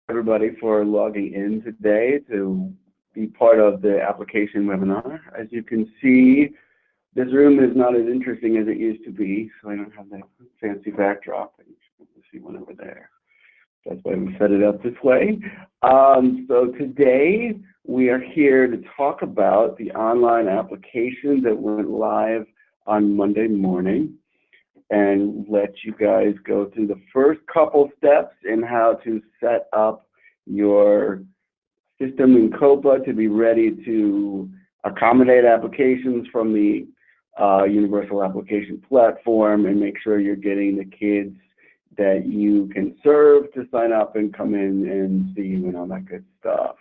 everybody for logging in today to be part of the application webinar. As you can see, this room is not as interesting as it used to be, so I don't have that fancy backdrop. You should see one over there. That's why we set it up this way. So today we are here to talk about the online application that went live on Monday morning and let you guys go through the first couple steps in how to set up your system in COPA to be ready to accommodate applications from the Universal Application Platform and make sure you're getting the kids that you can serve to sign up and come in and see you and all that good stuff.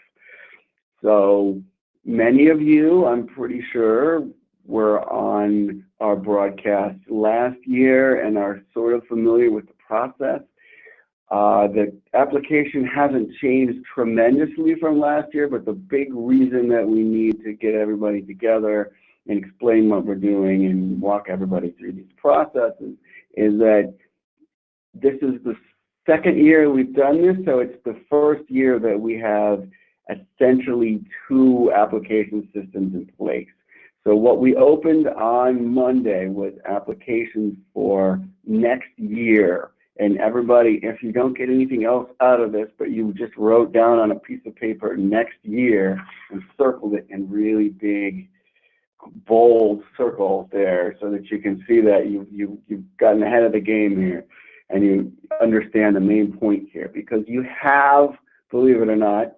So many of you, I'm pretty sure, were on our broadcast last year and are sort of familiar with the process. The application hasn't changed tremendously from last year, but the big reason that we need to get everybody together and explain what we're doing and walk everybody through these processes is that this is the second year we've done this, so it's the first year that we have essentially two application systems in place. So what we opened on Monday was applications for next year. And everybody, if you don't get anything else out of this, but you just wrote down on a piece of paper next year and circled it in really big, bold circles there so that you can see that you've gotten ahead of the game here and you understand the main point here. Because you have, believe it or not,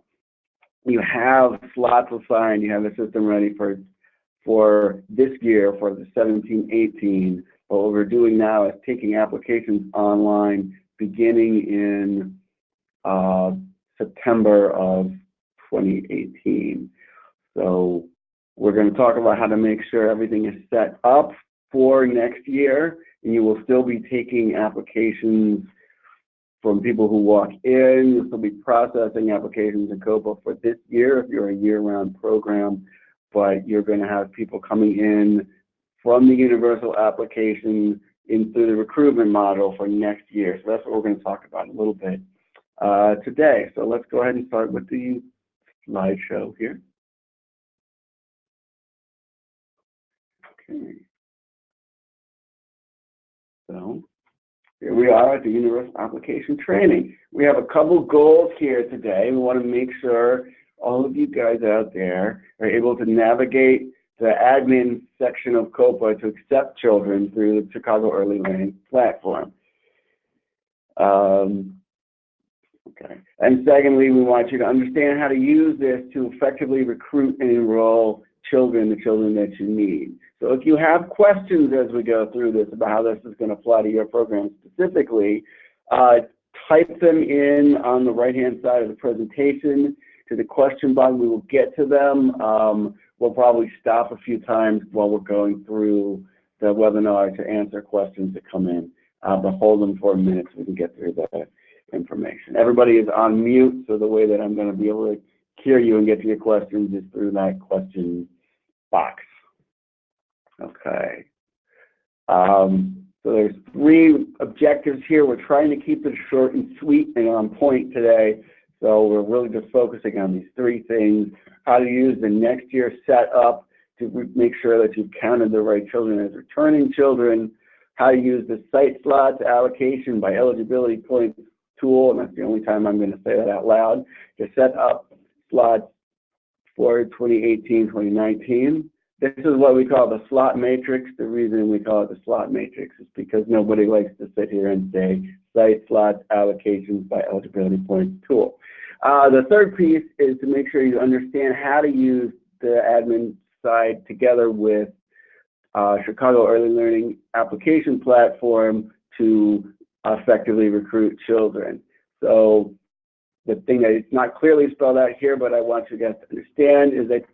you have slots assigned, you have a system ready for this year, for the 17-18. But what we're doing now is taking applications online beginning in September of 2018. So we're going to talk about how to make sure everything is set up for next year, and you will still be taking applications from people who walk in. You'll still be processing applications in COPA for this year if you're a year-round program, but you're going to have people coming in from the universal application into the recruitment model for next year. So that's what we're going to talk about a little bit today. So let's go ahead and start with the slideshow here. Okay. So here we are at the Universal Application Training. We have a couple goals here today. We want to make sure all of you guys out there are able to navigate the admin section of COPA to accept children through the Chicago Early Learning Platform. Okay. And secondly, we want you to understand how to use this to effectively recruit and enroll children, the children that you need. So if you have questions as we go through this about how this is going to apply to your program specifically, type them in on the right-hand side of the presentation to the question box. We will get to them. We'll probably stop a few times while we're going through the webinar to answer questions that come in, but hold them for a minute so we can get through the information. Everybody is on mute, so the way that I'm going to be able to hear you and get to your questions is through that question box. Okay. So there's three objectives here. We're trying to keep it short and sweet and on point today. So we're really just focusing on these three things: how to use the next year setup to make sure that you've counted the right children as returning children, how to use the site slots allocation by eligibility points tool, and that's the only time I'm going to say that out loud, to set up slots for 2018-2019. This is what we call the slot matrix. The reason we call it the slot matrix is because nobody likes to sit here and say site slots allocations by eligibility points tool. The third piece is to make sure you understand how to use the admin side together with Chicago Early Learning Application Platform to effectively recruit children. So the thing that is not clearly spelled out here, but I want you guys to understand, is that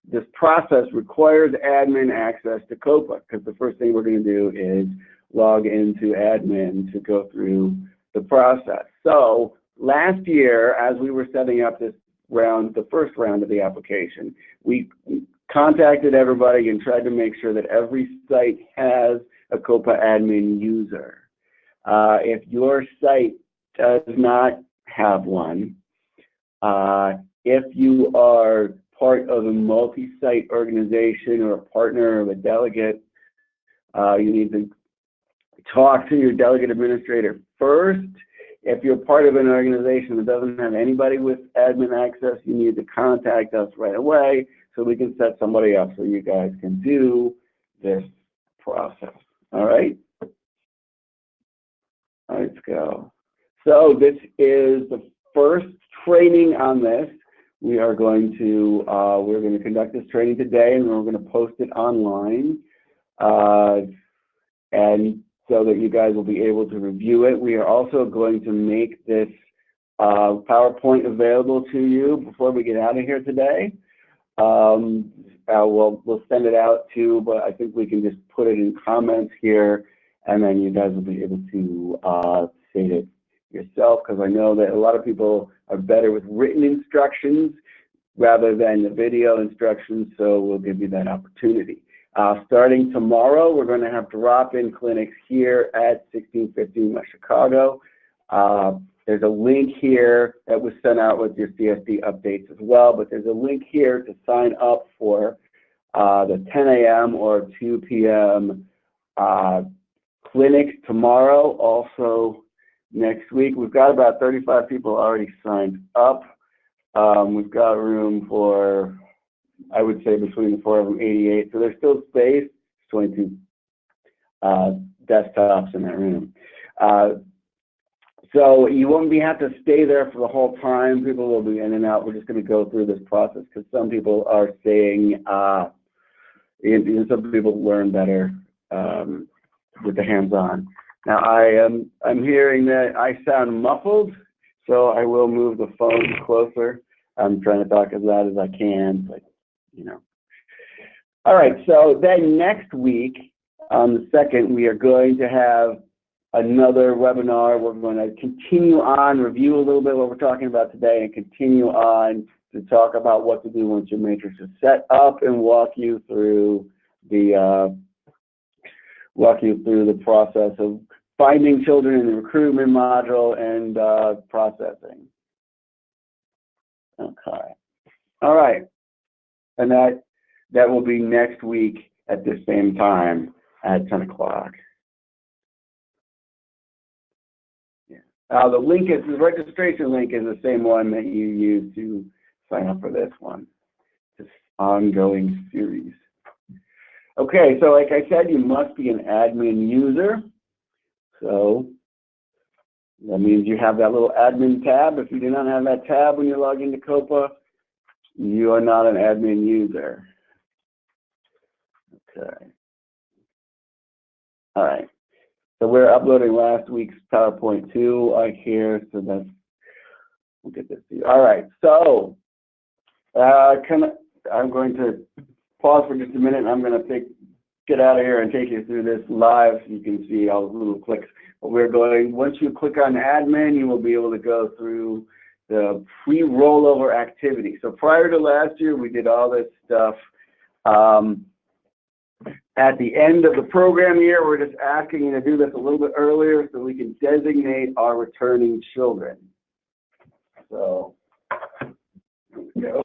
this process requires admin access to COPA, because the first thing we're going to do is log into admin to go through the process. So last year, as we were setting up this round, the first round of the application, we contacted everybody and tried to make sure that every site has a COPA admin user. If your site does not have one. If you are part of a multi-site organization or a partner or a delegate, you need to talk to your delegate administrator first. If you're part of an organization that doesn't have anybody with admin access, you need to contact us right away so we can set somebody up so you guys can do this process. All right? Let's go. So this is the first training on this. We are going to conduct this training today, and we're going to post it online, and so that you guys will be able to review it. We are also going to make this PowerPoint available to you before we get out of here today. We'll send it out too, but I think we can just put it in comments here, and then you guys will be able to state it yourself, because I know that a lot of people are better with written instructions rather than the video instructions, so we'll give you that opportunity. Starting tomorrow, we're going to have drop-in clinics here at 1615 West Chicago. There's a link here that was sent out with your CSD updates as well, but there's a link here to sign up for the 10 a.m. or 2 p.m. clinics tomorrow. Also, next week, we've got about 35 people already signed up. We've got room for, I would say, between the four of them, 88. So there's still space, 22 desktops in that room. So you won't have to stay there for the whole time. People will be in and out. We're just going to go through this process because some people are saying, some people learn better with the hands-on. Now I'm hearing that I sound muffled, so I will move the phone closer. I'm trying to talk as loud as I can, but you know. All right, so then next week, on the 2nd, we are going to have another webinar. We're going to continue on, review a little bit what we're talking about today, and continue on to talk about what to do once your matrix is set up, and walk you through the process of finding children in the recruitment module and processing. Okay. All right. And that will be next week at the same time at 10 o'clock. Yeah. The registration link is the same one that you use to sign up for this one, this ongoing series. Okay, so like I said, you must be an admin user. So that means you have that little admin tab. If you do not have that tab when you log into COPA, you are not an admin user. Okay. All right. So we're uploading last week's PowerPoint too here, so we'll get this to you. All right. So I'm going to pause for just a minute, and I'm going to get out of here and take you through this live so you can see all the little clicks. But once you click on admin, you will be able to go through the pre-rollover activity. So prior to last year, we did all this stuff. At the end of the program year, we're just asking you to do this a little bit earlier so we can designate our returning children. So, here we go.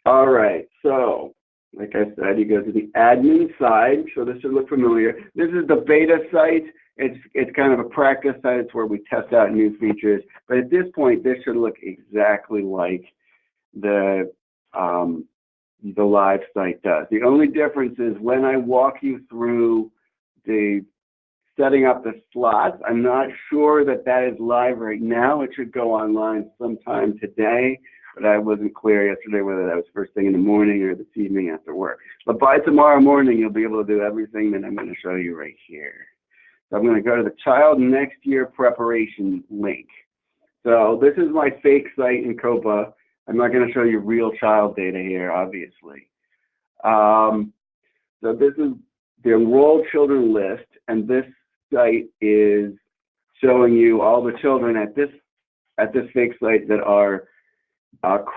All right, so like I said, you go to the admin side, so this should look familiar. This is the beta site. It's kind of a practice site. It's where we test out new features. But at this point, this should look exactly like the live site does. The only difference is when I walk you through the setting up the slots, I'm not sure that is live right now. It should go online sometime today. But I wasn't clear yesterday whether that was first thing in the morning or this evening after work. But by tomorrow morning, you'll be able to do everything that I'm going to show you right here. So I'm going to go to the Child Next Year Preparation link. So this is my fake site in COPA. I'm not going to show you real child data here, obviously. So this is the enrolled children list, and this site is showing you all the children at this fake site that are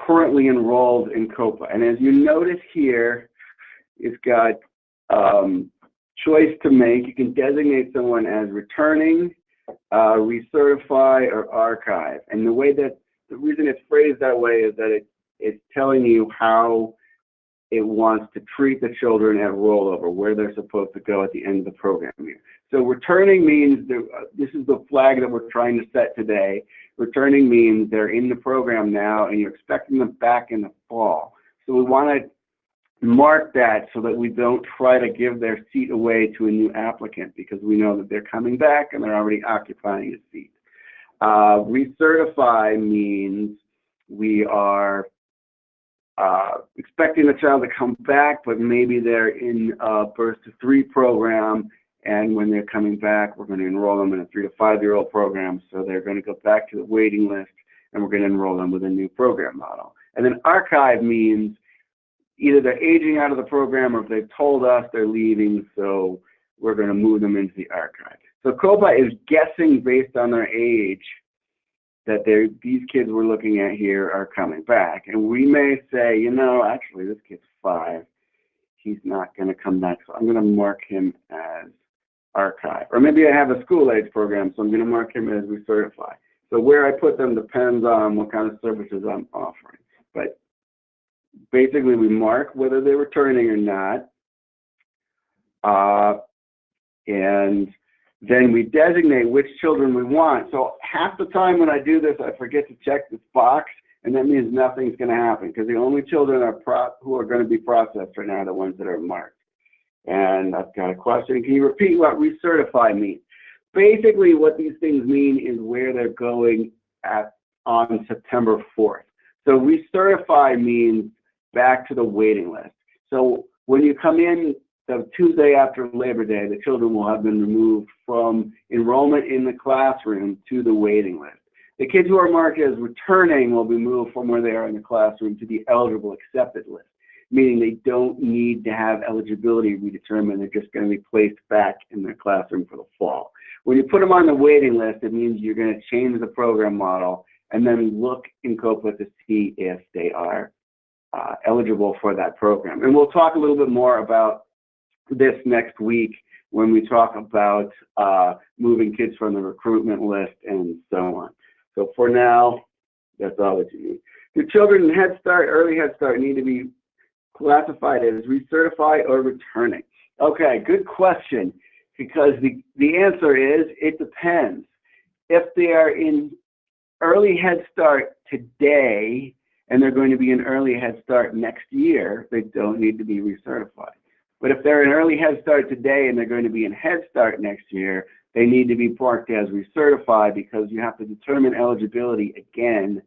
currently enrolled in COPA. And as you notice here, it's got choice to make. You can designate someone as returning, recertify, or archive. And the reason it's phrased that way is that it's telling you how it wants to treat the children at rollover, where they're supposed to go at the end of the program year. So returning means, this is the flag that we're trying to set today. Returning means they're in the program now and you're expecting them back in the fall. So we want to mark that so that we don't try to give their seat away to a new applicant, because we know that they're coming back and they're already occupying a seat. Recertify means we are expecting the child to come back, but maybe they're in a Burst to 3 program, and when they're coming back, we're going to enroll them in a 3 to 5-year-old program, so they're going to go back to the waiting list, and we're going to enroll them with a new program model. And then archive means either they're aging out of the program, or if they've told us they're leaving, so we're going to move them into the archive. So COPA is guessing based on their age that these kids we're looking at here are coming back. And we may say, you know, actually this kid's 5. He's not going to come back, so I'm going to mark him as archive. Or maybe I have a school age program, so I'm going to mark him as recertify. So where I put them depends on what kind of services I'm offering. But basically we mark whether they're returning or not. And then we designate which children we want. So half the time when I do this, I forget to check this box, and that means nothing's going to happen, because the only children who are going to be processed right now are the ones that are marked. And I've got a question. Can you repeat what recertify means? Basically, what these things mean is where they're going on September 4th. So recertify means back to the waiting list. So when you come in the Tuesday after Labor Day, the children will have been removed from enrollment in the classroom to the waiting list. The kids who are marked as returning will be moved from where they are in the classroom to the eligible accepted list, meaning they don't need to have eligibility redetermined. They're just going to be placed back in their classroom for the fall. When you put them on the waiting list, it means you're going to change the program model and then look in COPA to see if they are eligible for that program. And we'll talk a little bit more about this next week when we talk about moving kids from the recruitment list and so on. So for now, that's all that you need. Do children in Head Start, early Head Start need to be classified as recertified or returning? Okay, good question, because the answer is it depends. If they are in early Head Start today and they're going to be in early Head Start next year, they don't need to be recertified. But if they're in early Head Start today and they're going to be in Head Start next year, they need to be marked as recertified, because you have to determine eligibility again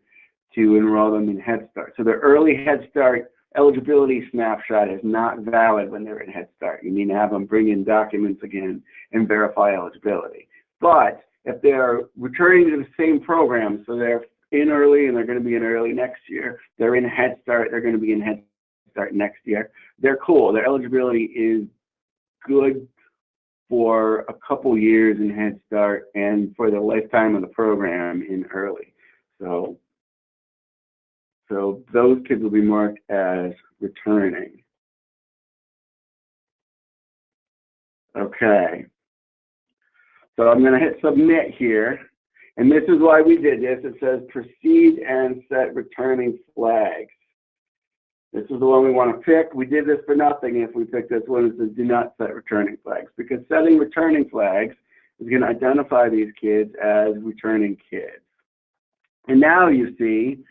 to enroll them in Head Start. So the early Head Start eligibility snapshot is not valid when they're in Head Start. You need to have them bring in documents again and verify eligibility. But if they're returning to the same program, so they're in early and they're going to be in early next year, they're in Head Start, they're going to be in Head Start next year, they're cool. Their eligibility is good for a couple years in Head Start and for the lifetime of the program in early. So those kids will be marked as returning. Okay. So I'm going to hit submit here. And this is why we did this. It says proceed and set returning flags. This is the one we want to pick. We did this for nothing if we pick this one. It says do not set returning flags, because setting returning flags is going to identify these kids as returning kids. And now you see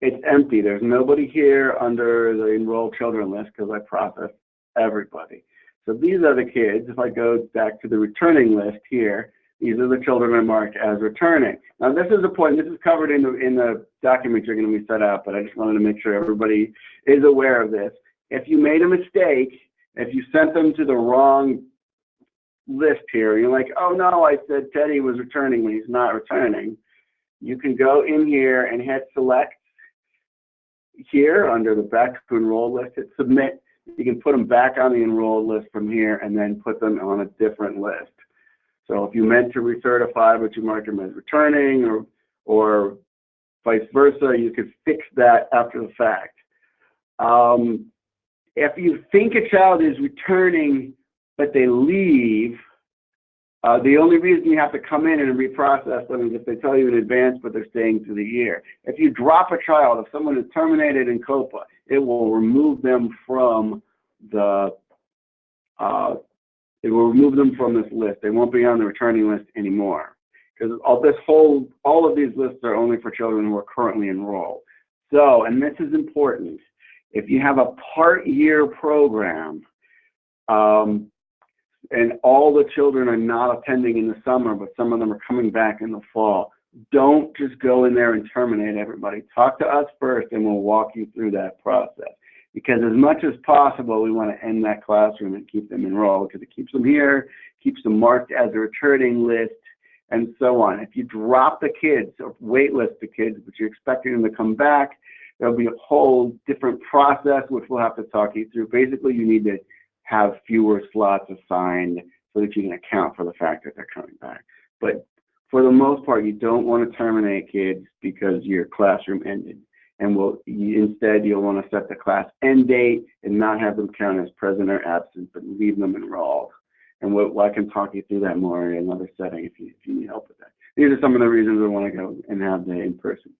it's empty. There's nobody here under the enrolled children list because I processed everybody. So these are the kids. If I go back to the returning list here, these are the children I marked as returning. Now this is a point, this is covered in the document you're going to be set up, but I just wanted to make sure everybody is aware of this. If you made a mistake, if you sent them to the wrong list here, you're like, oh no, I said Teddy was returning when he's not returning, you can go in here and hit select here under the back to enroll list, hit submit. You can put them back on the enrolled list from here and then put them on a different list. So if you meant to recertify, but you marked them as returning, or vice versa, you could fix that after the fact. If you think a child is returning but they leave, the only reason you have to come in and reprocess them is if they tell you in advance, but they're staying through the year. If you drop a child, if someone is terminated in COPA, it will remove them from the this list. They won't be on the returning list anymore, because all of these lists are only for children who are currently enrolled. So, and this is important, if you have a part-year program, and all the children are not attending in the summer, but some of them are coming back in the fall, don't just go in there and terminate everybody. Talk to us first, and we'll walk you through that process. Because as much as possible, we want to end that classroom and keep them enrolled, because it keeps them here, keeps them marked as a returning list, and so on. If you drop the kids or wait list the kids, but you're expecting them to come back, there'll be a whole different process, which we'll have to talk you through. Basically, you need to have fewer slots assigned so that you can account for the fact that they're coming back. But for the most part, you don't want to terminate kids because your classroom ended. And instead, you'll want to set the class end date and not have them count as present or absent, but leave them enrolled. And I can talk you through that more in another setting if you need help with that. These are some of the reasons I want to go and have the in-person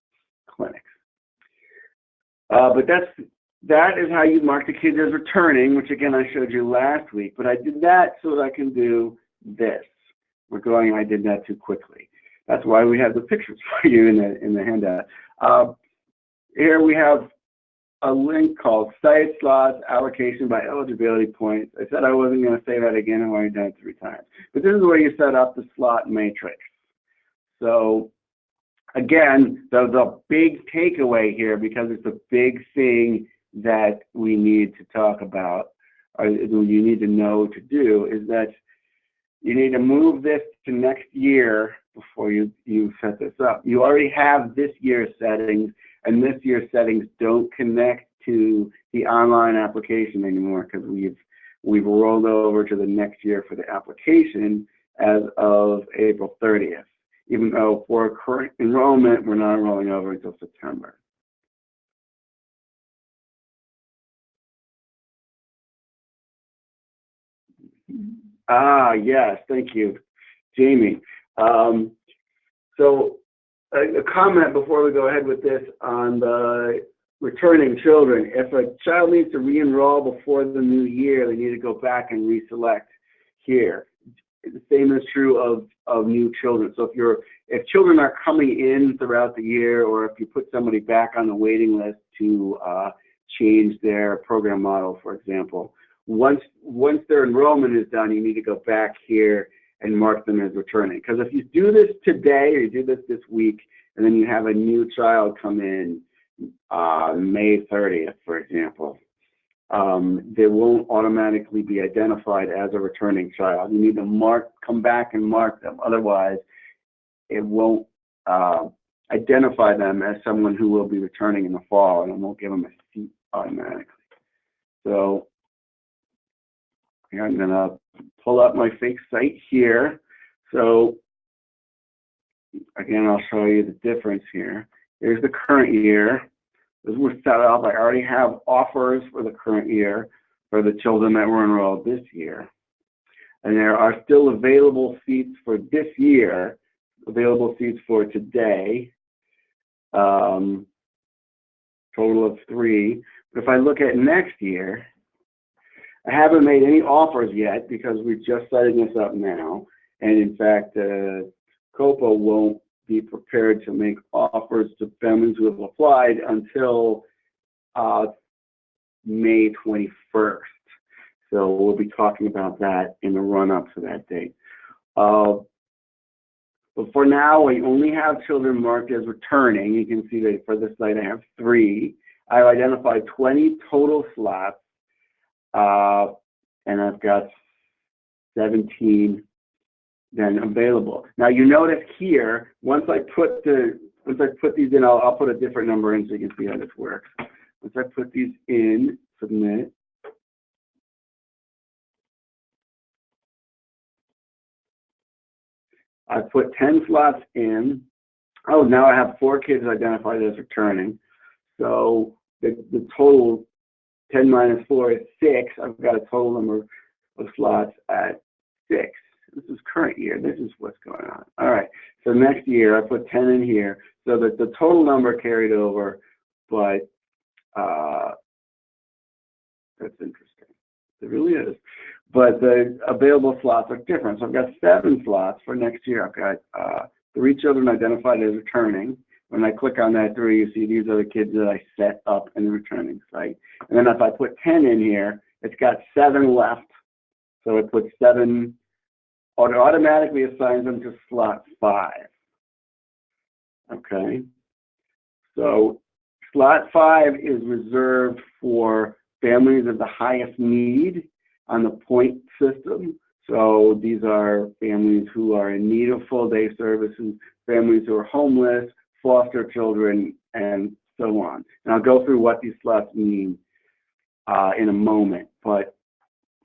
clinics. But that is how you mark the kids as returning, which again I showed you last week. But I did that so that I can do this. I did that too quickly. That's why we have the pictures for you in the handout. Here we have a link called Site Slots Allocation by Eligibility Points. I said I wasn't going to say that again, and I've already done it 3 times. But this is where you set up the slot matrix. So again, the big takeaway here, because it's a big thing that we need to talk about, or you need to know to do, is that you need to move this to next year before you set this up. You already have this year's settings, and this year's settings don't connect to the online application anymore, because we've rolled over to the next year for the application as of April 30th. Even though for current enrollment, we're not rolling over until September. Yes, thank you, Jamie. So a comment before we go ahead with this on the returning children. If a child needs to re-enroll before the new year, they need to go back and reselect here. The same is true of new children. So if children are coming in throughout the year, or if you put somebody back on the waiting list to change their program model, for example, once their enrollment is done, you need to go back here and mark them as returning. Because if you do this today, or you do this week, and then you have a new child come in May 30th, for example, they won't automatically be identified as a returning child. You need to come back and mark them. Otherwise, it won't identify them as someone who will be returning in the fall, and it won't give them a seat automatically. So I'm going to pull up my fake site here. So again, I'll show you the difference here. Here's the current year. This was set up. I already have offers for the current year for the children that were enrolled this year. And there are still available seats for this year, available seats for today, total of 3. But if I look at next year, I haven't made any offers yet because we're just setting this up now. And in fact, COPA won't be prepared to make offers to families who have applied until May 21st. So we'll be talking about that in the run-up to that date. But for now, we only have children marked as returning. You can see that for this site I have 3. I've identified 20 total slots, and I've got 17 then available. Now you notice here, once I put these in, I'll put a different number in so you can see how this works. Once I put these in, submit. I put 10 slots in. Oh, now I have 4 kids identified as returning. So the total 10 minus 4 is 6. I've got a total number of slots at 6. This is current year. This is what's going on. All right. So next year, I put 10 in here so that the total number carried over, but that's interesting. It really is. But the available slots are different. So I've got 7 slots for next year. I've got 3 children identified as returning. When I click on that 3, you see these are the kids that I set up in the returning site. And then if I put 10 in here, it's got 7 left. So it puts 7, or it automatically assigns them to slot 5. Okay. So slot 5 is reserved for families of the highest need on the point system. So these are families who are in need of full day services, families who are homeless, foster children, and so on. And I'll go through what these slots mean in a moment. But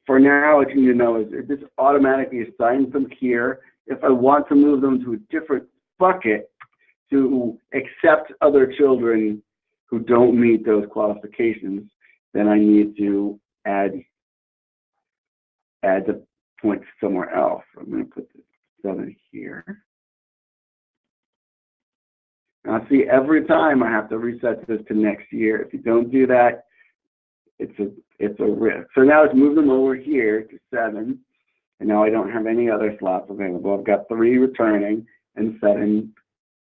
for now, what you need to know is it just automatically assigns them here. If I want to move them to a different bucket to accept other children who don't meet those qualifications, then I need to add the points somewhere else. I'm going to put this 7 here. Now see, every time I have to reset this to next year. If you don't do that, it's a risk. So now let's move them over here to 7, and now I don't have any other slots available. I've got 3 returning and 7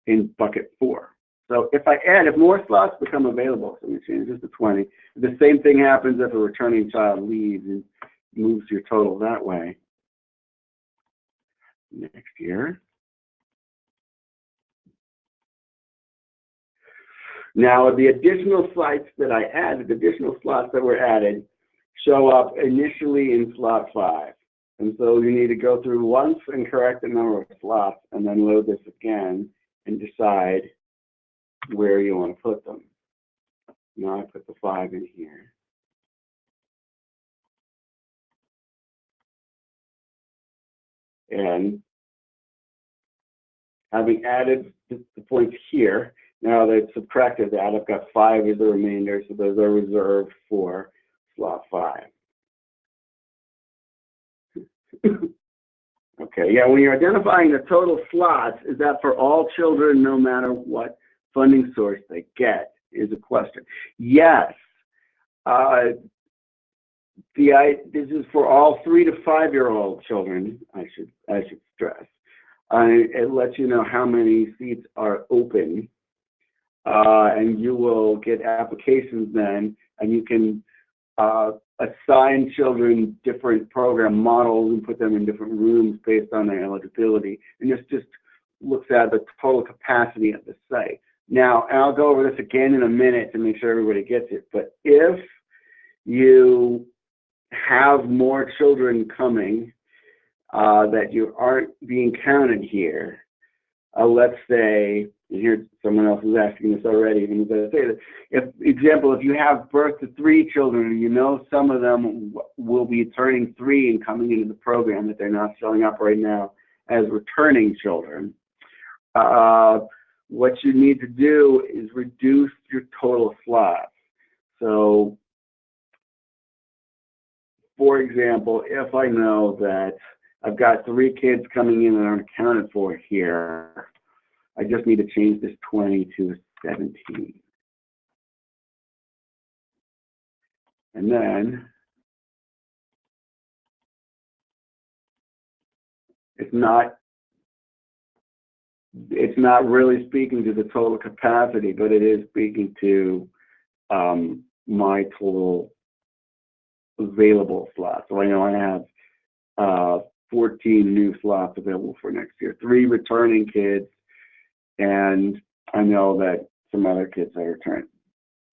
in bucket 4. So if more slots become available, so we change this to 20. The same thing happens if a returning child leaves and moves your total that way. Next year. Now, the additional sites that I added, the additional slots that were added, show up initially in slot 5. And so you need to go through once and correct the number of slots, and then load this again and decide where you want to put them. Now I put the 5 in here. And having added the points here, now they've subtracted that. I've got 5 as the remainder, so those are reserved for slot 5. Okay, yeah, when you're identifying the total slots, is that for all children no matter what funding source they get, is a question. Yes. This is for all 3 to 5-year-old children, I should stress. It lets you know how many seats are open. And you will get applications then, and you can assign children different program models and put them in different rooms based on their eligibility. And this just looks at the total capacity of the site. Now, and I'll go over this again in a minute to make sure everybody gets it, but if you have more children coming that you aren't being counted here, let's say, here someone else is asking this already, and I'm going to say that, if you have birth to 3 children and you know some of them will be turning 3 and coming into the program, that they're not showing up right now as returning children, what you need to do is reduce your total slots. So, for example, if I know that I've got 3 kids coming in that aren't accounted for here, I just need to change this 20 to 17. And then it's not really speaking to the total capacity, but it is speaking to my total available slots. So I know I have 14 new slots available for next year, 3 returning kids, and I know that some other kids are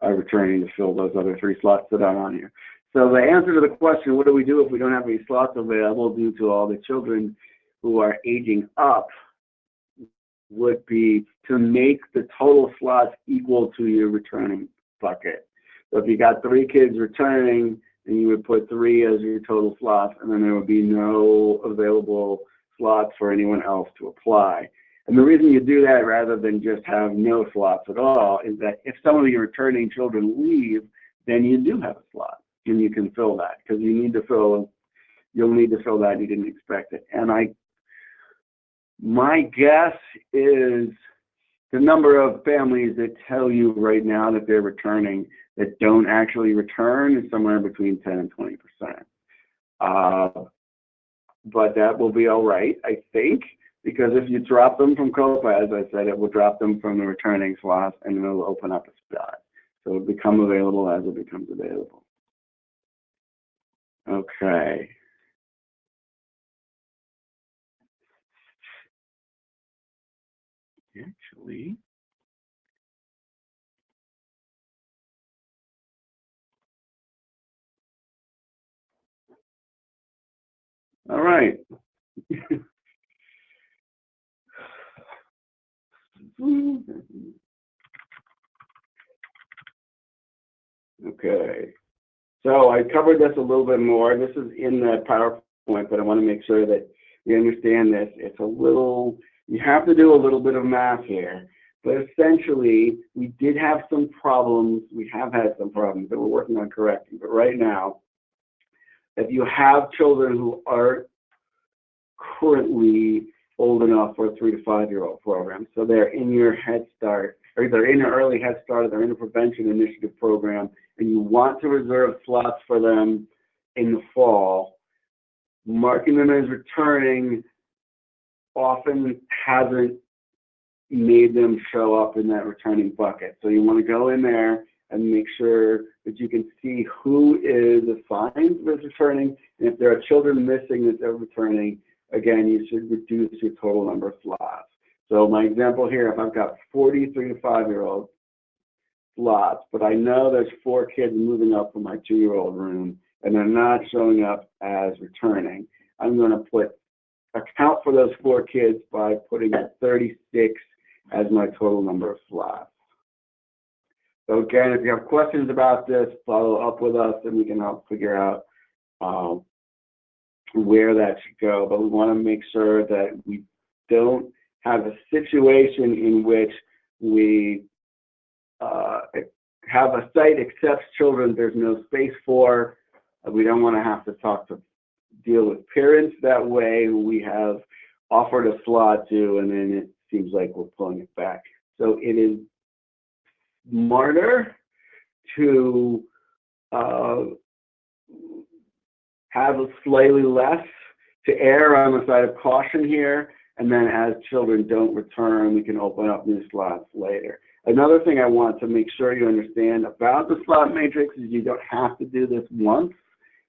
returning to fill those other 3 slots that are on here. So the answer to the question, what do we do if we don't have any slots available due to all the children who are aging up, would be to make the total slots equal to your returning bucket. So if you got 3 kids returning, then you would put 3 as your total slots, and then there would be no available slots for anyone else to apply. And the reason you do that rather than just have no slots at all is that if some of your returning children leave, then you do have a slot, and you can fill that because you'll need to fill that. You didn't expect it. And my guess is the number of families that tell you right now that they're returning that don't actually return is somewhere between 10 and 20%. But that will be all right, I think, because if you drop them from COPA, as I said, it will drop them from the returning slots and it'll open up a spot. So it'll become available as it becomes available. Okay. Actually, all right. Okay. So I covered this a little bit more. This is in the PowerPoint, but I want to make sure that you understand this. It's a little, you have to do a little bit of math here. But essentially, we did have some problems. We have had some problems that we're working on correcting. But right now, if you have children who are currently old enough for a 3 to 5 year old program, so they're in your Head Start, or they're in an early Head Start, or they're in a prevention initiative program, and you want to reserve slots for them in the fall, marking them as returning often hasn't made them show up in that returning bucket. So you want to go in there and make sure that you can see who is assigned as returning, and if there are children missing that they're returning, again, you should reduce your total number of slots. So my example here, if I've got 40 3 to 5 year old slots, but I know there's 4 kids moving up from my 2-year-old room, and they're not showing up as returning, I'm going to account for those 4 kids by putting 36 as my total number of slots. So again, if you have questions about this, follow up with us and we can help figure out where that should go. But we want to make sure that we don't have a situation in which we have a site accepts children there's no space for. We don't want to have to deal with parents that way who we have offered a slot to, and then it seems like we're pulling it back. So it is smarter to have a slightly less, to err on the side of caution here, and then as children don't return, we can open up new slots later. Another thing I want to make sure you understand about the slot matrix is you don't have to do this once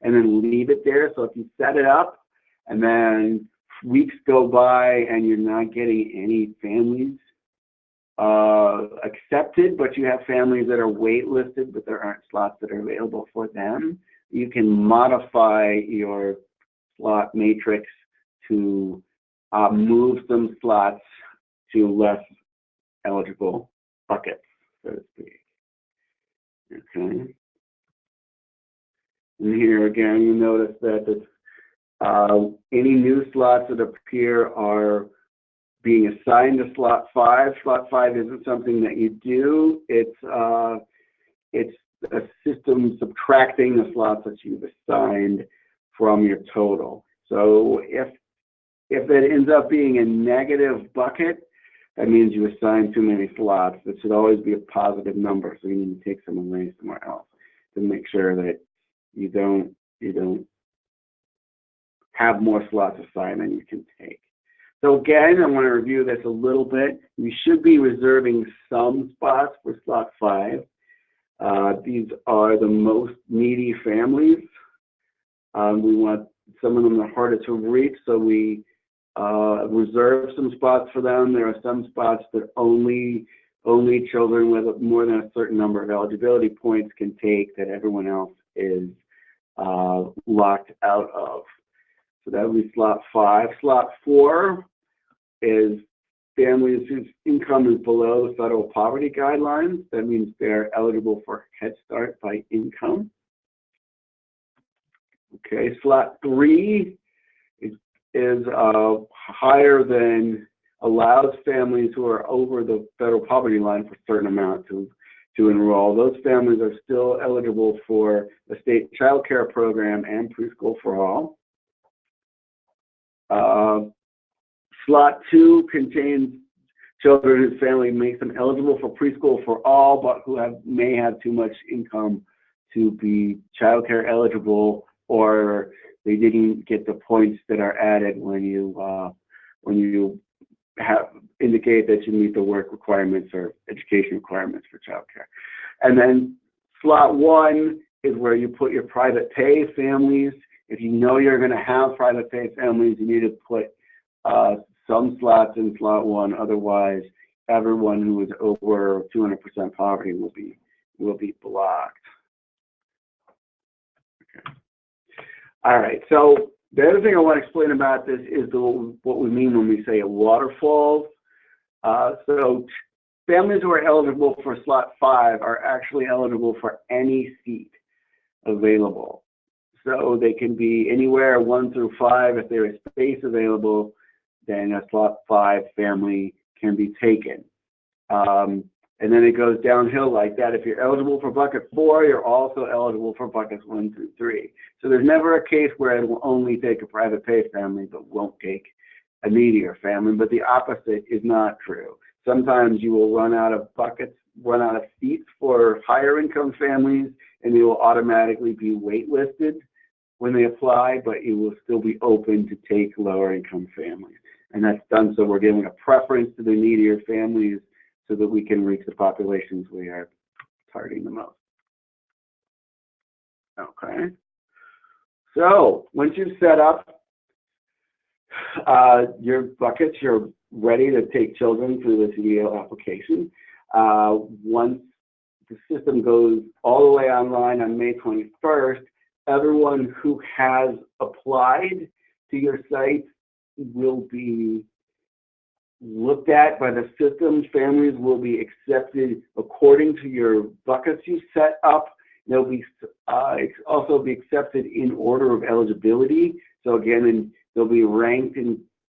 and then leave it there. So if you set it up and then weeks go by and you're not getting any families accepted, but you have families that are waitlisted, but there aren't slots that are available for them, you can modify your slot matrix to move some slots to less eligible buckets, so to speak. Okay. And here again, you notice that any new slots that appear are being assigned to slot 5. Slot 5 isn't something that you do. It's a system subtracting the slots that you've assigned from your total. So if that ends up being a negative bucket, that means you assigned too many slots. That should always be a positive number, so you need to take some away somewhere else to make sure that you don't have more slots assigned than you can take. So again, I want to review this a little bit. We should be reserving some spots for slot 5. These are the most needy families. We want some of them are harder to reach, so we reserve some spots for them. There are some spots that only children with more than a certain number of eligibility points can take that everyone else is locked out of. So that would be slot 5. Slot 4 is families whose income is below the federal poverty guidelines. That means they're eligible for Head Start by income. Okay, slot 3 is higher than allows families who are over the federal poverty line for a certain amount to to enroll. Those families are still eligible for the state child care program and preschool for all. Slot 2 contains children whose family makes them eligible for preschool for all, but who may have too much income to be child care eligible, or they didn't get the points that are added when you indicate that you meet the work requirements or education requirements for child care. And then slot 1 is where you put your private pay families. If you know you're going to have private pay families, you need to put some slots in slot 1. Otherwise, everyone who is over 200% poverty will be blocked. Okay. All right. So the other thing I want to explain about this is what we mean when we say a waterfall. So families who are eligible for slot 5 are actually eligible for any seat available. So they can be anywhere 1 through 5. If there is space available, then a slot 5 family can be taken. And then it goes downhill like that. If you're eligible for bucket 4, you're also eligible for buckets 1 through 3. So there's never a case where it will only take a private pay family but won't take a needier family. But the opposite is not true. Sometimes you will run out of buckets, run out of seats for higher income families, and they will automatically be waitlisted when they apply, but it will still be open to take lower income families. And that's done so we're giving a preference to the needier families so that we can reach the populations we are targeting the most. Okay. So once you've set up your buckets, you're ready to take children through the CEL application. Once the system goes all the way online on May 21st, everyone who has applied to your site will be looked at by the system. Families will be accepted according to your buckets you set up. They'll be also be accepted in order of eligibility. So again, they'll be ranked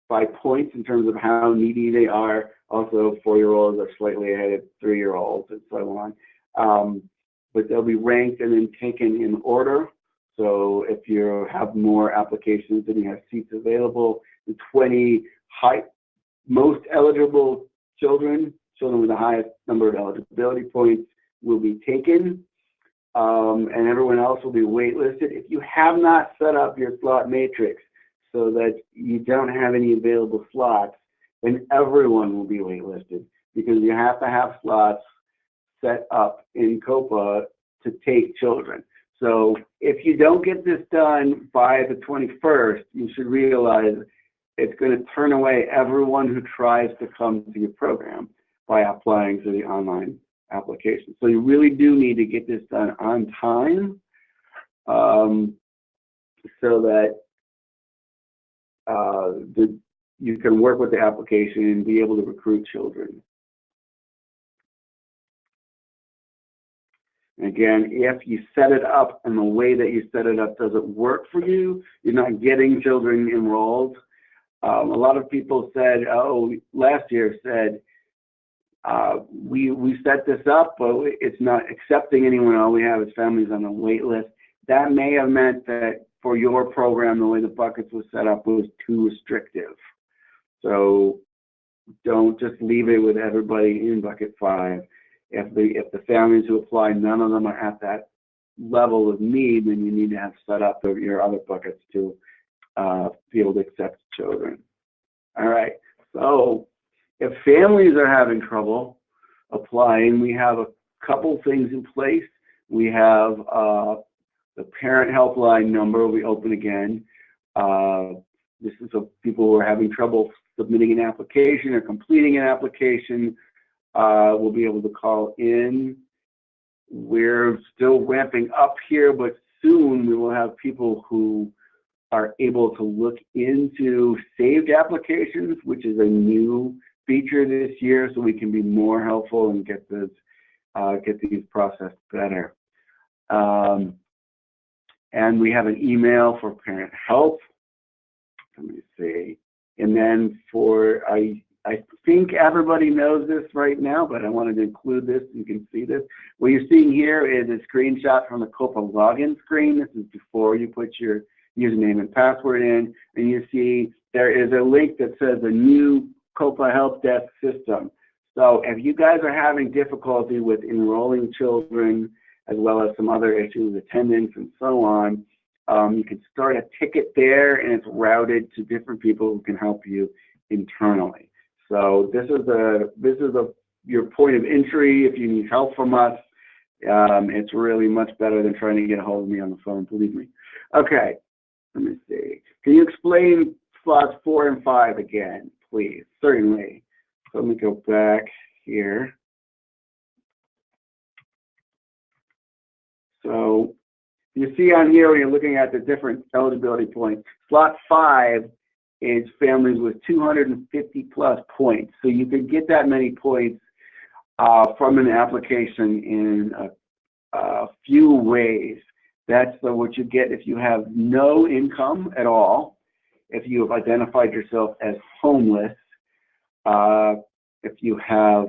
by points in terms of how needy they are. Also, 4-year-olds are slightly ahead of 3-year-olds and so on. But they'll be ranked and then taken in order. So if you have more applications than you have seats available, the 20 most eligible children with the highest number of eligibility points will be taken, and everyone else will be waitlisted. If you have not set up your slot matrix so that you don't have any available slots, then everyone will be waitlisted, because you have to have slots set up in COPA to take children. So if you don't get this done by the 21st, you should realize it's going to turn away everyone who tries to come to your program by applying to the online application. So you really do need to get this done on time, so that you can work with the application and be able to recruit children. Again, if you set it up and the way that you set it up doesn't work for you, you're not getting children enrolled. A lot of people said, oh, last year said, we set this up, but it's not accepting anyone. All we have is families on the wait list. That may have meant that for your program, the way the buckets was set up was too restrictive. So don't just leave it with everybody in bucket 5. If the families who apply, none of them are at that level of need, then you need to have set up your other buckets to be able to accept children. All right, so if families are having trouble applying, we have a couple things in place. We have the parent helpline number will be open again. This is for people who are having trouble submitting an application or completing an application. We'll be able to call in. We're still ramping up here, but soon we will have people who are able to look into saved applications, which is a new feature this year, so we can be more helpful and get these processed better. And we have an email for parent help. Let me see. And then for I think everybody knows this right now, but I wanted to include this. You can see this. What you're seeing here is a screenshot from the COPA login screen. This is before you put your username and password in, and you see there is a link that says a new COPA help desk system. So if you guys are having difficulty with enrolling children, as well as some other issues, attendance and so on, you can start a ticket there, and it's routed to different people who can help you internally. So this is your point of entry if you need help from us. It's really much better than trying to get a hold of me on the phone, believe me. Okay, let me see. Can you explain slots 4 and 5 again, please? Certainly. So let me go back here. So you see on here when you're looking at the different eligibility points, slot 5 is families with 250 plus points. So you could get that many points from an application in a few ways. That's what you get if you have no income at all, if you have identified yourself as homeless, if you have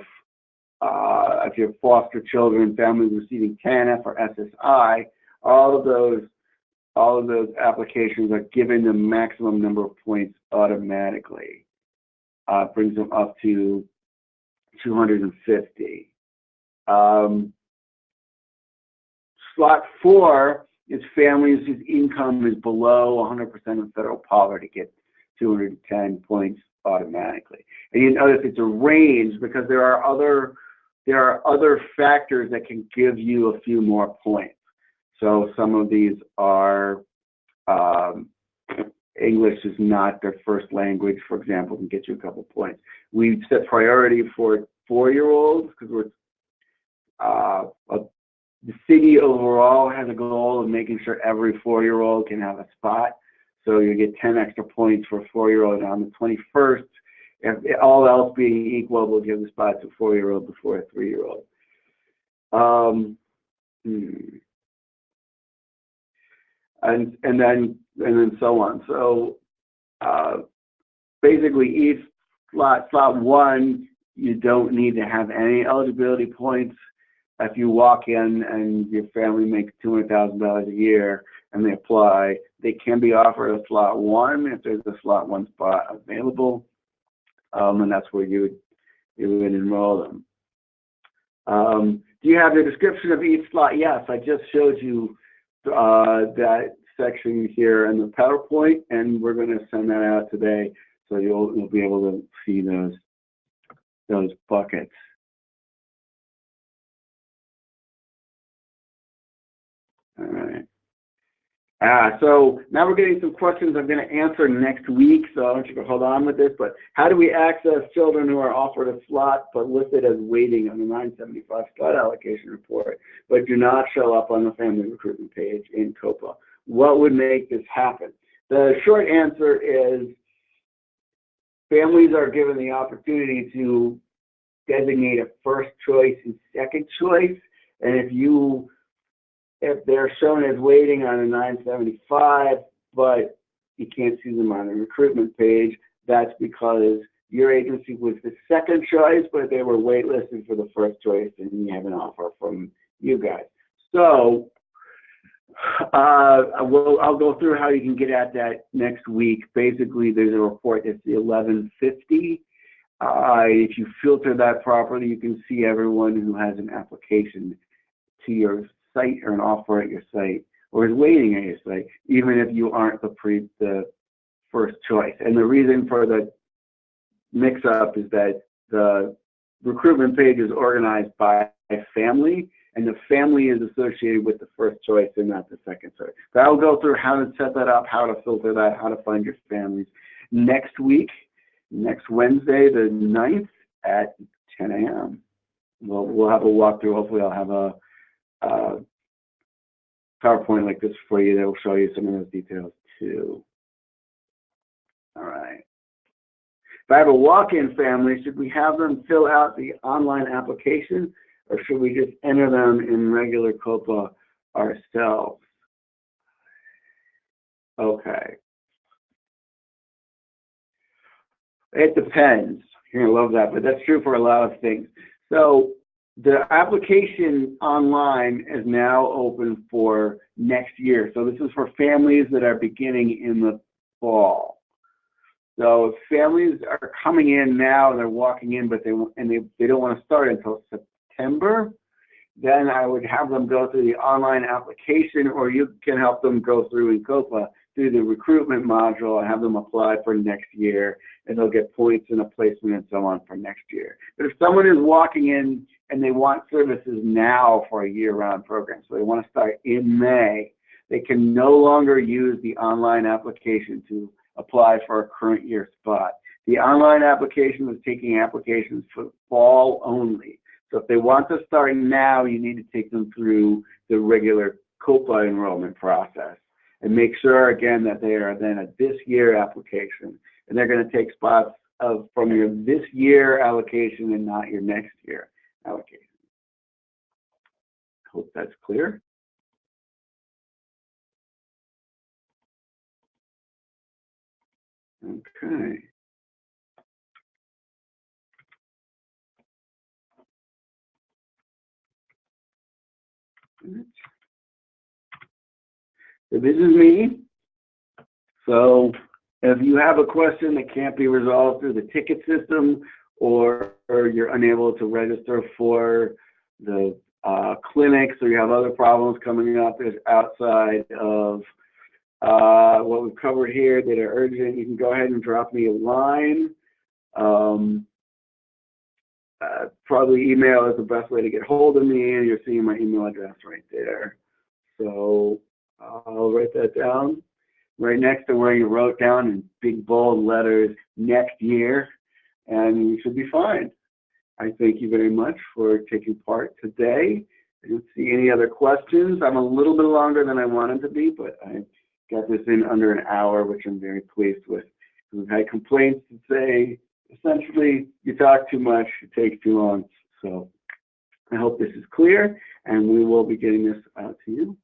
foster children, families receiving TANF or SSI, all of those applications are given the maximum number of points automatically. Brings them up to 250. Slot 4 is families whose income is below 100% of federal poverty get 210 points automatically. And you notice it's a range because there are other factors that can give you a few more points. So some of these are English is not their first language, for example, can get you a couple points. We set priority for 4-year-olds because the city overall has a goal of making sure every 4-year-old can have a spot. So you get 10 extra points for a 4-year-old on the 21st. If all else being equal, we'll give the spot to a 4-year-old before a 3-year-old. And then so on. So basically each slot 1, you don't need to have any eligibility points. If you walk in and your family makes $200,000 a year and they apply, they can be offered a slot 1 if there's a slot 1 spot available, and that's where you would enroll them. Do you have the description of each slot? Yes, I just showed you that section here in the PowerPoint, and we're going to send that out today, so you'll be able to see those buckets. All right. So now we're getting some questions I'm going to answer next week, so I want you to hold on with this. But how do we access children who are offered a slot but listed as waiting on the 975 slot allocation report, but do not show up on the family recruitment page in COPA? What would make this happen? The short answer is families are given the opportunity to designate a first choice and second choice, and if they're shown as waiting on a 975, but you can't see them on the recruitment page, that's because your agency was the second choice, but they were waitlisted for the first choice, and you have an offer from you guys. So I'll go through how you can get at that next week. Basically, there's a report that's the 1150. If you filter that properly, you can see everyone who has an application to your site or an offer at your site or is waiting at your site, even if you aren't the first choice. And the reason for the mix-up is that the recruitment page is organized by family, and the family is associated with the first choice and not the second choice. So I'll go through how to set that up, how to filter that, how to find your families next week, next Wednesday, the 9th at 10 a.m. We'll have a walkthrough. Hopefully I'll have a PowerPoint like this for you that will show you some of those details too. All right. If I have a walk-in family, should we have them fill out the online application, or should we just enter them in regular COPA ourselves? Okay. It depends. You're gonna love that, but that's true for a lot of things. So the application online is now open for next year. So this is for families that are beginning in the fall. So if families are coming in now and they're walking in, but they don't want to start until September, then I would have them go through the online application, or you can help them go through in COPA through the recruitment module and have them apply for next year, and they'll get points and a placement and so on for next year. But if someone is walking in and they want services now for a year-round program, so they want to start in May, they can no longer use the online application to apply for a current year spot. The online application is taking applications for fall only. So if they want to start now, you need to take them through the regular COPA enrollment process and make sure, again, that they are then a this year application. And they're going to take spots from your this year allocation and not your next year allocation. Hope that's clear. Okay. So this is me. So if you have a question that can't be resolved through the ticket system, or you're unable to register for the clinics, or you have other problems coming up that's outside of what we've covered here that are urgent, you can go ahead and drop me a line. Probably email is the best way to get hold of me, and you're seeing my email address right there. So I'll write that down right next to where you wrote down in big bold letters next year, and you should be fine. I thank you very much for taking part today. I don't see any other questions. I'm a little bit longer than I wanted to be, but I got this in under an hour, which I'm very pleased with. We've had complaints to say, essentially, you talk too much, it takes too long. So I hope this is clear, and we will be getting this out to you